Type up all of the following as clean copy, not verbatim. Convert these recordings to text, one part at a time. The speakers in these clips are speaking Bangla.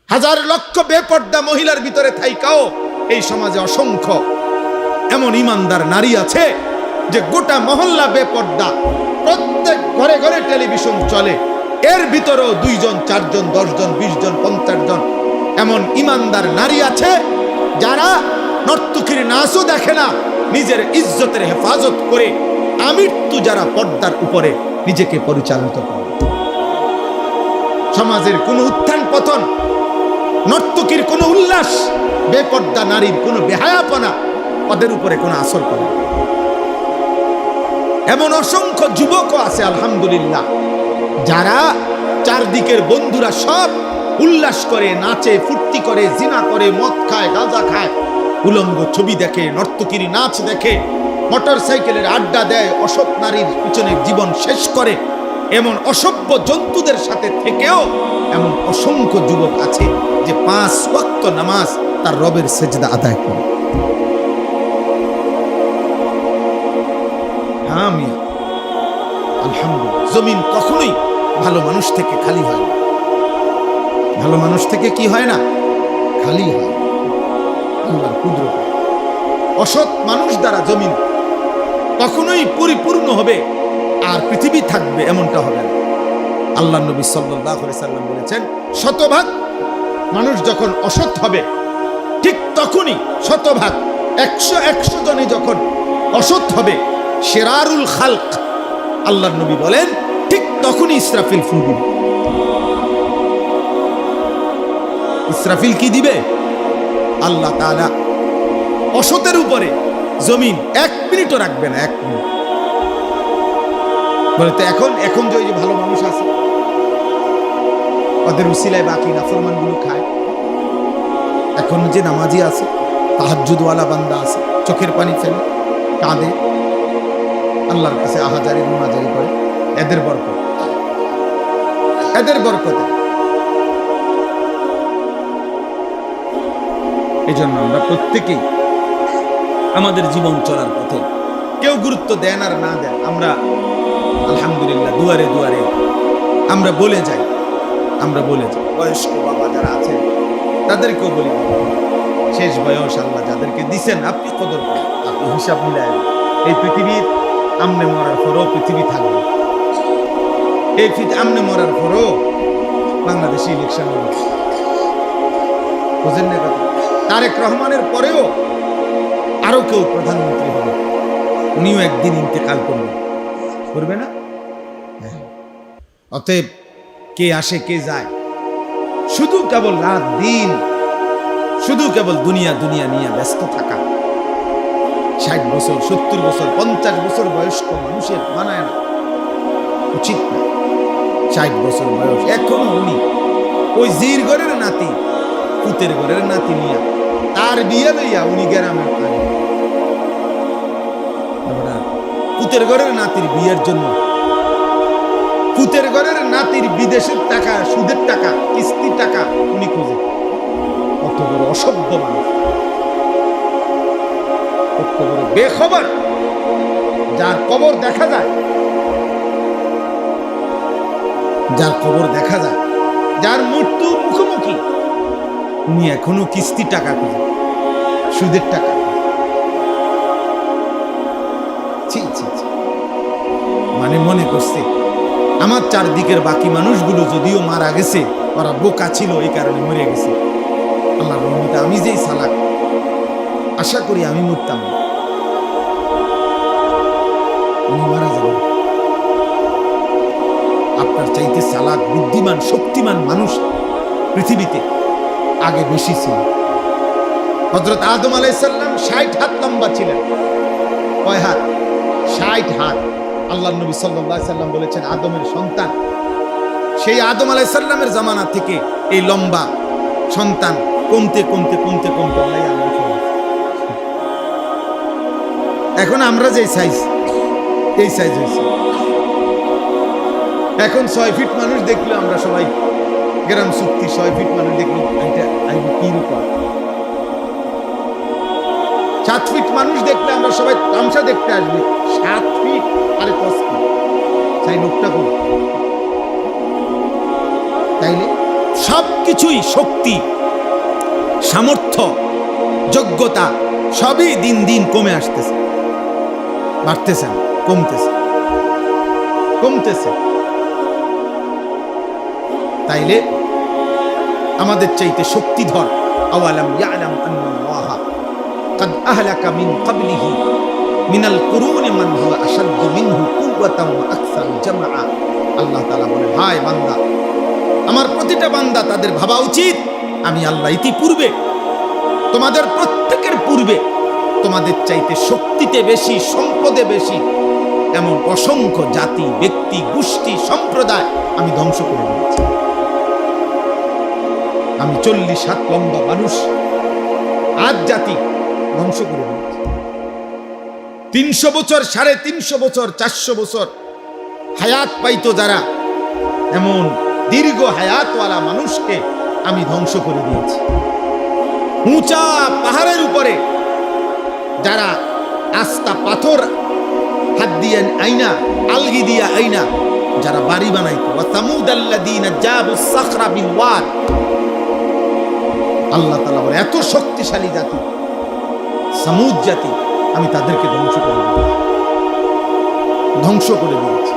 হাজার লক্ষ বেপর্দা মহিলার ভিতরে থাইকাও এই সমাজে অসংখ্য এমন ইমানদার নারী আছে যে গোটা মহল্লা বেপর্দা, প্রত্যেক ঘরে ঘরে টেলিভিশন চলে, এর ভিতরেও 2 জন 4 জন 10 জন 20 জন 50 জন এমন ইমানদার নারী আছে যারা নর্তকীর নাচও দেখে না, নিজের ইজ্জতের হেফাজত করে আমৃত্যু যারা পর্দার উপরে নিজেকে পরিচালিত করে। সমাজের কোনো উত্থান পতন, নর্তকীর কোনো উল্লাস, বেপর্দা নারীর কোনো বেহায়াপনা ওদের উপরে কোনো আসর করে না। এমন অসংখ্য যুবকও আছে আলহামদুলিল্লাহ যারা চারদিকের বন্ধুরা সব উল্লাস করে, নাচে, ফুর্তি করে, জিনা করে, মদ খায়, গাঁজা খায়, উলঙ্গ ছবি দেখে, নর্তকীর নাচ দেখে, মোটর সাইকেলের আড্ডা দেয়, অসৎ নারীর পিছনে জীবন শেষ করে, এমন অসভ্য জন্তুদের সাথে থেকেও এমন অসংখ্য যুবক আছে যে 5 ওয়াক্ত নামাজ তার রবের সেজদা আদায় করে। আমি আলহামদুলিল্লাহ, জমিন কখনোই ভালো মানুষ থেকে খালি হয় না। ভালো মানুষ থেকে কি হয় না? খালি হয় আল্লাহর কুদরত। অসৎ মানুষ দ্বারা জমিন কখনোই পরিপূর্ণ হবে আর পৃথিবী থাকবে এমনটা হবে না। আল্লাহর নবী সাল্লাল্লাহু আলাইহি সাল্লাম বলেছেন, শতভাগ মানুষ যখন অসৎ হবে ঠিক তখনই শতভাগ 100 জনে যখন অসৎ হবে, শিরারুল খালক আল্লাহর নবী বলেন ঠিক তখনই ইসরাফিল ফু দিবে। ইসরাফিল কি দিবে? আল্লাহ তাআলা অসতের উপরে জমিন 1 মিনিটও রাখবে না। 1 মিনিট বলে তো এখন যে ভালো মানুষ আছে ওদের উসিলায় বাকি নাফরমানগুলো খায়, এখন যে নামাজি আছে, তাহাজ্জুদওয়ালা বান্দা আছে, চোখের পানি ফেলে কাঁদে, আল্লাহর কাছে আহাজারি মুনাজারি করে, এদের বরকত, এদের বরকতে। এই জন্য আমরা প্রত্যেকেই আমাদের জীবন চলার পথে কেউ গুরুত্ব দেন আর না দেন, আমরা আলহামদুলিল্লাহ দুয়ারে দুয়ারে আমরা বলে যাই। বয়স্ক বাবা যারা আছেন তাদেরকেও বলি, শেষ বয়স আল্লাহ যাদেরকে দিছেন আপনি কদর করেন, আপনি হিসাব মিলায়। এই পৃথিবীর আমনে মরার পরও পৃথিবী থাকবে, এই আমনে মরার পরও বাংলাদেশে ইলেকশন হবে, বুঝেন না কথা? তারেক রহমানের পরেও আরো কেউ প্রধানমন্ত্রী হবে, উনিও একদিন ইন্তেকাল করবে না? অতএব কে আসে কে যায়, শুধু কেবল রাত দিন, শুধু কেবল দুনিয়া দুনিয়া নিয়ে ব্যস্ত থাকা। 60 বছর 70 বছর 50 বছর বয়স্ক মানুষের মানায় না, উচিত না। 60 বছর বয়স এখনো উনি ওই জির ঘরের নাতি, পুতের ঘরের নাতি নিয়ে তার বিয়ে লইয়া উনি গ্রামে আনে। পুতের ঘরের নাতির বিয়ের জন্য, পুতের ঘরের নাতির বিদেশের টাকা, সুদের টাকা, কিস্তির টাকা উনি খুঁজে। কত বড় অসভ্য মানুষ, কত বড় বেখবর, যার কবর দেখা যায়, যার কবর দেখা যায়, যার মৃত্যু মুখোমুখি, উনি এখনো কিস্তি টাকা খুঁজে, সুদের টাকা। মানে মনে করছে আমার চারদিকের বাকি মানুষগুলো যদিও মারা গেছে, ওরা বোকা ছিল এই কারণে মরে গেছে। আল্লাহর রহমতে আমি যেই চালাক, আশা করি আমি মরতাম না, উনি মারা যাবেন। আপনার চাইতে চালাক, বুদ্ধিমান, শক্তিমান মানুষ পৃথিবীতে আগে বেশি ছিল। হযরত আদম আলাইহিস সালাম 60 হাত লম্বা ছিলেন। কয় হাত? 60 হাত। আল্লাহর নবী সাল্লাল্লাহু আলাইহি সাল্লাম বলেছেন আদমের সন্তান, সেই আদম আলাইহিস সালামের জামানা থেকে এই লম্বা সন্তান কমতে কমতে কমতে কমতে এখন আমরা যে সাইজ, এই সাইজ হয়েছে। এখন 6 ফিট মানুষ দেখলে আমরা সবাই গ্রাম চুক্তি, 6 ফিট মানুষ দেখলে কি রূপা। 7 ফিট মানুষ দেখলে আমরা সবাই তামসা দেখতে আসবে। 7 ফিট আরে 5 ফিট চাই লোকটা করো, তাইলে সবকিছুই শক্তি, সামর্থ্য, যোগ্যতা সবই দিন দিন কমে আসতেছে, বাড়তেছে না, কমতেছে কমতেছে। তাইলে আমাদের চাইতে শক্তিধর, আওয়ালাম ইয়ালাম আন্নাল্লাহা قد أهلك من قبله من القرون من هو أشد منه قوة وأكثر جمعا। আল্লাহ তাআলা বলেন, হায় বান্দা, আমার প্রতিটা বান্দা তাদের ভাবা উচিত আমি আল্লাহ ইতিপূর্বে তোমাদের প্রত্যেকের পূর্বে তোমাদের চাইতে শক্তিতে বেশি, সম্পদে বেশি এমন অসংখ্য জাতি, ব্যক্তি, গোষ্ঠী, সম্প্রদায় আমি ধ্বংস করে দিয়েছি। আমি 40 হাত লম্বা মানুষ, আজ জাতি ধ্বংস করে দিয়েছি। 300 বছর, 350 বছর, 400 বছর হায়াত পাইতো যারা, এমন দীর্ঘ হায়াতওয়ালা মানুষকে আমি ধ্বংস করে দিয়েছি। উঁচা পাহাড়ের উপরে যারা আস্তা পাথর হাত দিয়ে আইনা, আলগি দিয়া আইনা যারা বাড়ি বানাইতো, ওয়া সামুদাল্লাযীনা জাবুস সাখরা বিল ওয়াদ। আল্লাহ তাআলা বলে, এত শক্তিশালী জাতি সামুদ জাতি, আমি তাদেরকে ধ্বংস করে দিয়েছি।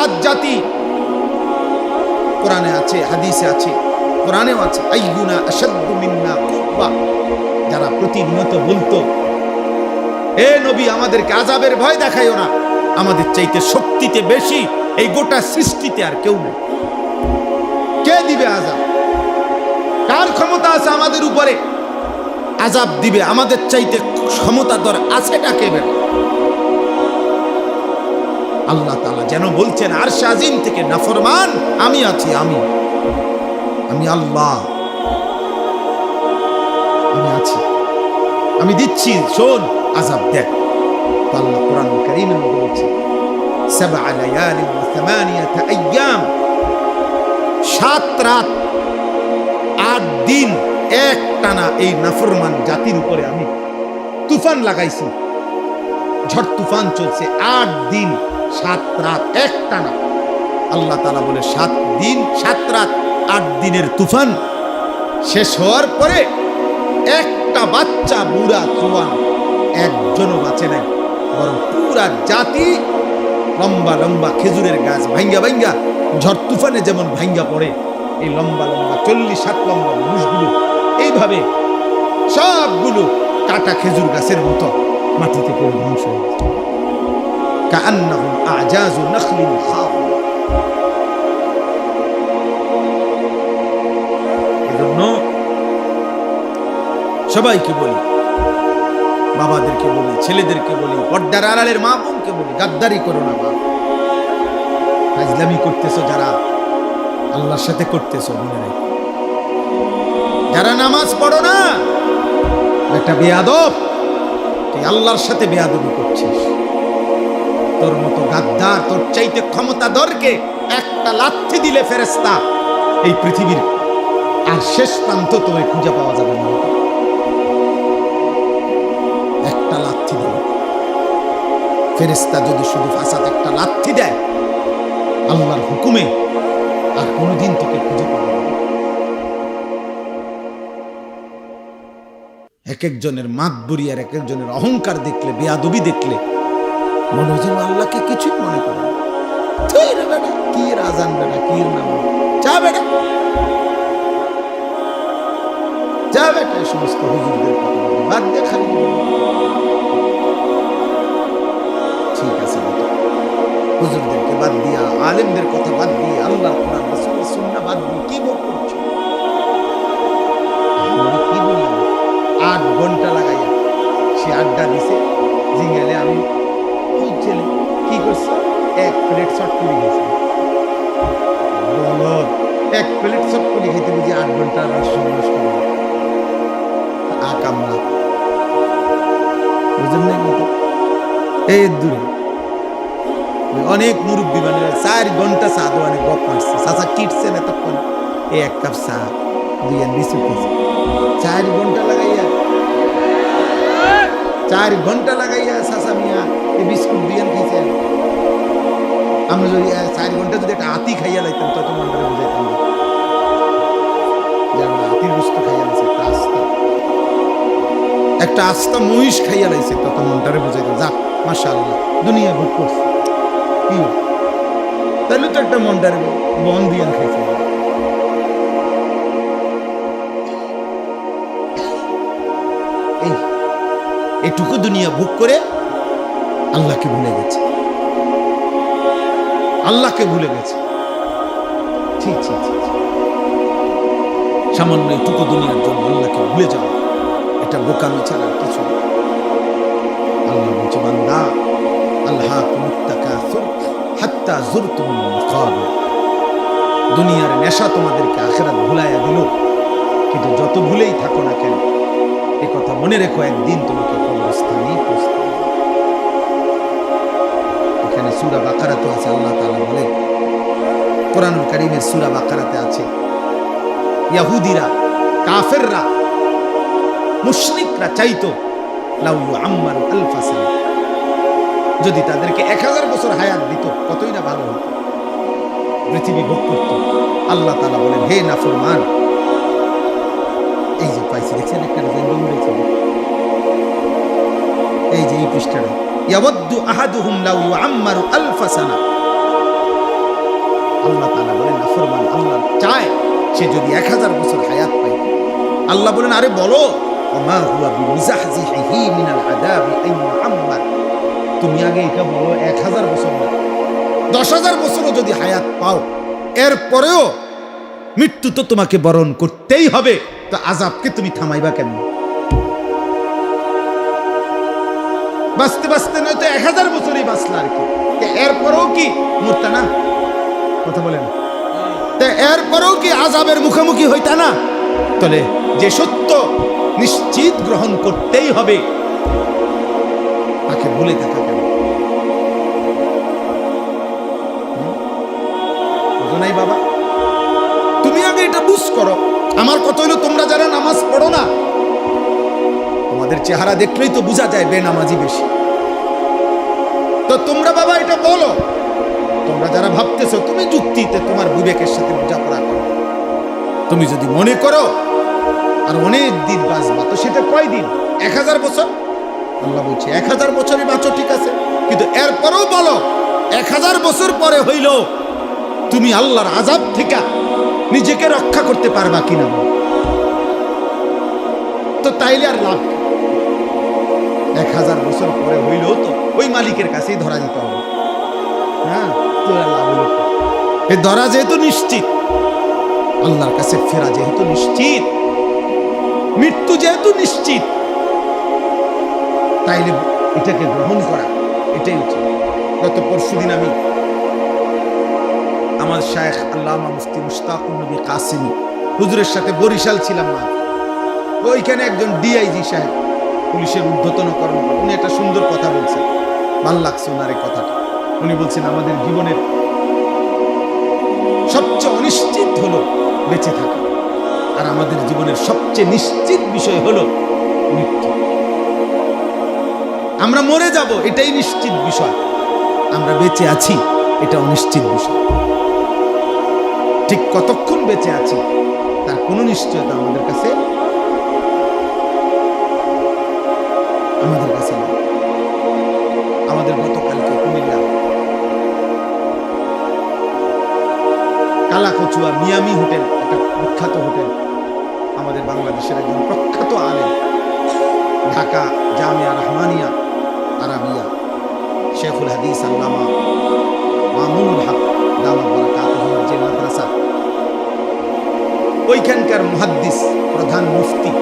আদ জাতি, কোরআনে আছে, হাদিসে আছে, কোরআনেও আছে, আইয়ুনা আশাদ্দু মিন্না কুওয়া, যারা প্রতিনিয়ত বলতো, এ নবী আমাদেরকে আযাবের ভয় দেখাইও না, আমাদের চাইতে শক্তিতে বেশি এই গোটা সৃষ্টিতে আর কেউ নেই। কে দিবে আযাব? কার ক্ষমতা আছে আমাদের উপরে আযাব দিবে? আমাদের চাইতে ক্ষমতাধর আছে ডাকে বের। আল্লাহ তাআলা যেন বলছেন আরশে আজিম থেকে, নাফরমান আমি আছি, আমি আল্লাহ, আমি আছি, আমি দিচ্ছি, শোন আযাব দেখ। আল্লাহ কোরআনুল কারীমে বলছে, সাবআ লায়ালিন ওয়া থামানিয়াতা আইয়াম, 7 রাত 8 দিন এক টানা এই নাফরমান জাতির উপরে আমি তুফান লাগাইছি, ঝড় তুফান চলছে 8 দিন 7 রাত এক টানা। আল্লাহ তাআলা বলে 7 দিন 7 রাত 8 দিনের তুফান শেষ হওয়ার পরে একটা বাচ্চা, বুড়া, জোয়ান একজনও বাঁচে নাই, বরং পুরা জাতি লম্বা লম্বা খেজুরের গাছ ভাঙ্গা ভাঙ্গা ঝড় তুফানে যেমন ভাঙ্গা পড়ে, এই লম্বা লম্বা 40 হাত লম্বা মানুষগুলো এইভাবে সবগুলো কাটা খেজুর গাছের মতো মাটিতে পড়ে ধ্বংস হয়ে গেছে। কাআন্নাহুম আ'জাযু নাখলিন খাওয়া। এজন্য সবাইকে বলি, বাবাদেরকে বলি, ছেলেদেরকে বলি, পর্দার আড়ালের মা বোনকে বলি, গাদ্দারি করো না বাবা। ফাজলামি করতেছো যারা, আল্লাহর সাথে করতেছো, মনে রাখো। যারা নামাজ পড়ো না, একটা বেয়াদব, তুই আল্লাহর সাথে বেয়াদবি করছিস। তোর মতো গাদ্দার, তোর চাইতে ক্ষমতাধরকে একটা লাথি দিলে ফেরেশতা এই পৃথিবীর আর শেষ প্রান্ত তোরে খুঁজে পাওয়া যাবে না। একটা লাথি দিলে ফেরেশতা যদি শুধু ফাসাদ একটা লাথি দেয় আল্লাহর হুকুমে, আর কোনোদিন তোকে খুঁজে পাবে না। এক একজনের মাতবুরি আর এক একজনের অহংকার দেখলে, বেয়াদবি দেখলে মনে হয় যেন আল্লাহকে কিছুই মনে করে না। তুই রে বেটা, কি রাজান বেটা, কি নাম, যা বেটা, যা বেটা। এই সমস্ত হুজুরদের কথা বাদ দে, খালি ঠিক আছে বেটা, হুজুরদেরকে বাদ দিয়া, আলেমদের কথা বাদ দিয়ে, আল্লাহর কোরআন রাসূলের সুন্নাহ বাদ দিয়ে কি বক করছো? কি বলি 8 ঘন্টা লাগাইয়া সে আড্ডা দিছে জিঙ্গেলে। আমি ছেলে কি করছে, 1 প্লেট চটপটি খেয়েছে। এক প্লেট চটপটি খেতে বুঝি 8 ঘন্টা সময় নষ্ট করে কামলা, বুঝলেন না? কিন্তু এই দূরে অনেক মুরব্বী মানে 4 ঘন্টা চা দোয়ানে গপ মারছে, চাচা কিটছেন এতক্ষণ, এই 1 কাপ চা 2 বিস্কুট খেয়েছে। 4 ঘন্টা লাগাইয়া, 4 ঘন্টা লাগাইয়া চাচা মিয়া এই বিস্কুট 2 খেয়েছেন। আমরা যদি 4 ঘন্টা যদি একটা হাতি খাইয়া লাইতাম তত মনটারে বুঝাইতাম যে আমরা হাতির গোস্ত খাইয়া লাইছি, একটা আস্তা মহিষ খাইয়া লাইছে, তত মনটারে বুঝাইতাম যা মাশাআল্লাহ দুনিয়া ভোগ করছে। কি তাহলে তো একটা মনটারে বন দিয়ে খাইছে। এটুকু দুনিয়া ভোগ করে আল্লাহকে ভুলে গেছে, আল্লাহকে ভুলে গেছে। ঠিক ঠিক ঠিক, সামান্য এটুকু দুনিয়ার জন্য আল্লাহকে ভুলে যাওয়া, এটা বোকামি ছাড়া কিছু। আল্লাহ বলছে বান্দা আল্লাহকুমুত তাকাসুর হাত্তা যুরতুমুল মাকাবির, দুনিয়ার নেশা তোমাদেরকে আখিরাত ভুলাইয়া দিল, কিন্তু যত ভুলেই থাকো না কেন এই কথা মনে রেখো, একদিন তোমাকে কবরস্থানেই পৌঁছতে হবে। এখানে সূরা বাকারাতে আছে, আল্লাহ তাআলা বলে কোরআনুল কারীমের সূরা বাকারাতে আছে, ইহুদিরা কাফেররা মুশরিকরা চাইতো লাউ ইউআম্মারু আলফা সানা, যদি তাদেরকে 1000 বছর হায়াত দিত কতই না ভালো হতো, পৃথিবী ভোগ করত। আল্লাহ তাআলা বলেন হে নাফরমান, এই যে পাইছি দেখছেন একটা জঙ্গল রয়েছে, এই যে এই পৃষ্ঠাটা, ইয়াওয়াদ্দু আহাদুহুম লাউ ইউআম্মারু আলফা সানা, আল্লাহ তাআলা বলেন নাফরমান আল্লাহ চায় সে যদি 1000 বছর হায়াত পায়। আল্লাহ বলেন আরে বলো ওমা হুয়া বিমুজাহজিহি মিনাল আযাবি আন ইউআম্মার, তুমি আগে এটা বলো 1000 বছর না 10,000 বছরও যদি হায়াত পাও, এরপরেও মৃত্যু তো তোমাকে বরণ করতেই হবে, তো আযাবকে তুমি থামাইবা কেন? বাঁচতে বাঁচতে নয়তো 1000 বছরই বাঁচলা আর কি, এরপরেও কি মরতা না? কথা বলেন, এরপরেও কি আযাবের মুখোমুখি হইতা না? তাহলে যে সত্য নিশ্চিত গ্রহণ করতেই হবে তাকে ভুলে থাকা কেন? বুঝো নাই বাবা, তুমি আগে এটা বুঝ করো। আমার কথা হইলো তোমরা যারা নামাজ পড়ো না, তোমাদের চেহারা দেখলেই তো বোঝা যায় বেনামাজি বেশি। তো তোমরা বাবা এটা বলো, তোমরা যারা ভাবতেছো তুমি যুক্তিতে তোমার বিবেকের সাথে বোঝাপড়া করো, তুমি যদি মনে করো আর অনেক দিন বাঁচবা, তো সেটা কয় দিন? 1000 বছর? আল্লাহ বলছে 1000 বছরই বাঁচো, ঠিক আছে, কিন্তু এরপরেও বলো 1000 বছর পরে হইল তুমি আল্লাহর আযাব থেকে নিজেকে রক্ষা করতে পারবা কিনা? তো তাইলে আর লাভ, 1000 বছর পরে হইলেও তো ওই মালিকের কাছেই ধরা দিতে হবে। হ্যাঁ, তোরা লাভ হইল, এ ধরা যেহেতু নিশ্চিত, আল্লাহর কাছে ফেরা যেহেতু নিশ্চিত, মৃত্যু যেহেতু নিশ্চিত, তাইলে এটাকে গ্রহণ করা এটাই উচিত। গত পরশুদিন আমি আমার শায়েখ আল্লামা মুফতি মুশতাকুন নবী কাসিমি হুজুরের সাথে বরিশাল ছিলাম না, ওইখানে একজন ডিআইজি সাহেব, পুলিশের ঊর্ধ্বতন কর্মকর্তা, উনি একটা সুন্দর কথা বলছেন, ভাল লাগছে ওনার এই কথাটা। উনি বলছেন আমাদের জীবনের সবচেয়ে অনিশ্চিত হলো বেঁচে থাকা, আর আমাদের জীবনের সবচেয়ে নিশ্চিত বিষয় হলো মৃত্যু। আমরা মরে যাব এটাই নিশ্চিত বিষয়, আমরা বেঁচে আছি এটা অনিশ্চিত বিষয়। ঠিক কতক্ষণ বেঁচে আছি তার কোনো নিশ্চয়তা আমাদের কাছে নেই। আমাদের গতকালকে কুমিল্লা কালাকচুয়া মিয়ামি হোটেল, একটা বিখ্যাত হোটেল, আমাদের বাংলাদেশের একজন প্রখ্যাত আলেম, ঢাকা জামিয়া রহমানিয়া আরাবিয়া শেখুল হাদিস আল্লামা মামুনুল হক দামাত বারাকাতুহু যে মাদ্রাসা, ওইখানকার মুহাদ্দিস প্রধান মুফতি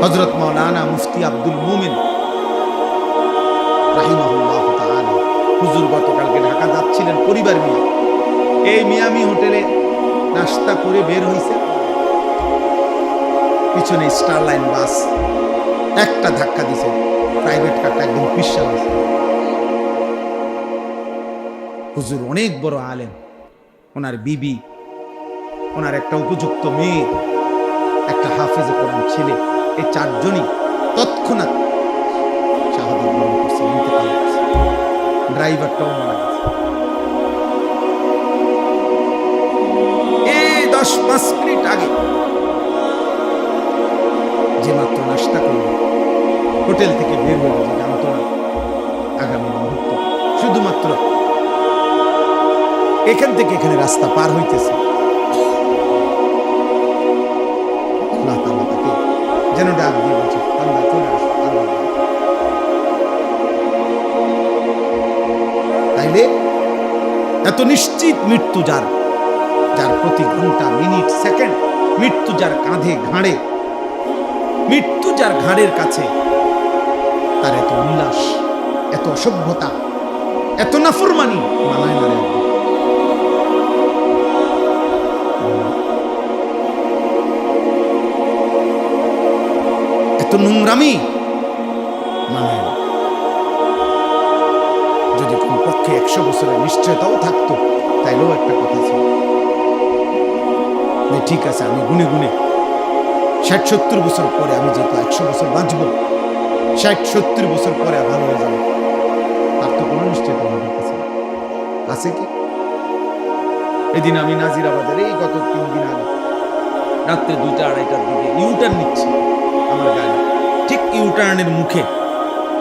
হযরত মাওলানা মুফতি আব্দুল মুমিন রাহিমাহুল্লাহ তাআলা হুজুর গতকালকে ঢাকা যাচ্ছিলেন পরিবার নিয়ে, এই মিয়ামি হোটেলে নাস্তা করে বের হয়েছে, পিছনে স্টারলাইন বাস একটা ধাক্কা দিছে, প্রাইভেট কারটা একদম পিছলা হয়েছে। হুজুর অনেক বড় আলেম, ওনার বিবি, ওনার একটা উপযুক্ত মেয়ে, একটা হাফেজে কোরআন ছেলে, এই 4 জনই তৎক্ষণাৎ শাহাদাত বরণ করছে, ইন্তেকাল করছে। ড্রাইভারটাও মারা গেছে। 10-5 মিনিট আগে যে মাত্র নাস্তা করলো, হোটেল থেকে বের হয়ে গেছে, জানতো না আগামী মুহূর্তে শুধুমাত্র এখান থেকে এখানে রাস্তা পার হইতেছে, আল্লাহ তাআলা তাকে যেন ডাক দিয়ে বলছে, বান্দা চলে আসো। তাইলে এত নিশ্চিত মৃত্যু যার, যার প্রতি ঘন্টা মিনিট সেকেন্ড মৃত্যু যার কাঁধে ঘাড়ে, মৃত্যু যার ঘাড়ের কাছে, তার এত উল্লাস, এত অসভ্যতা, এত নাফরমানি মানায় না রে। এত নোংরামি মানায় না। যদি কমপক্ষে 100 বছরের নিশ্চয়তাও থাকতো, তাইলেও একটা কথা ছিল যে ঠিক আছে, আমি গুনে গুনে 60-70 বছর পরে, আমি যেহেতু 100 বছর বাঁচব, 60-70 বছর পরে ভালো হয়ে যাবে, তার তো কোনো নিশ্চয়তা আমাদের কাছে আছে কি? এদিন আমি নাজিরাবাজারে এই গত 3 দিন আগে রাত্রে 2টা-2:30টার দিকে ইউটার্ন নিচ্ছি আমার গাড়ি, ঠিক ইউটার্নের মুখে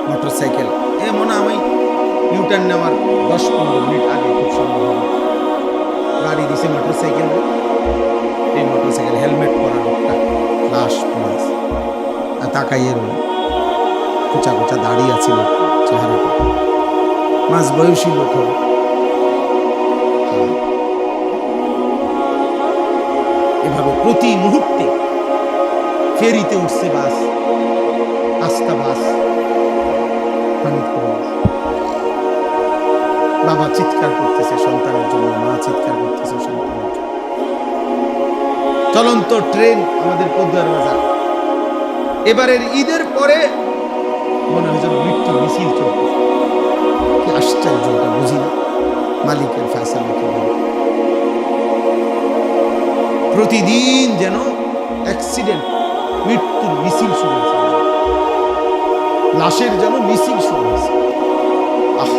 মোটরসাইকেল, মনে আমি ইউটার্ন নেওয়ার 10-15 মিনিট আগে খুব সম্ভব হবে গাড়ি দিছে মোটরসাইকেল, এই মোটরসাইকেল হেলমেট পরা লোকটা লাশ পুলিশ আর তাকাইয়ে রইল, কোচা কোচা দাঁড়িয়ে আছিল চেহারাটা, মাঝ বয়সী লোক হবে। এভাবে প্রতি মুহূর্তে ফেরিতে উঠছে বাস, আস্তা বাস, বাবা চিৎকার করতেছে সন্তানের জন্য, মা চিৎকার করতেছে সন্তানের জন্য। চলন্ত ট্রেন আমাদের পদ্মার বাজার, এবারের ঈদের পরে মনে হয় যেন মৃত্যু মিছিল চলতেছে। কি আশ্চর্য, এটা বুঝি না মালিকের ফয়সালা কি বলে। প্রতিদিন যেন অ্যাক্সিডেন্ট, মৃত্যুর মিছিল শুরু হয়েছে, লাশের যেন মিছিল শুরু হয়েছে। আহ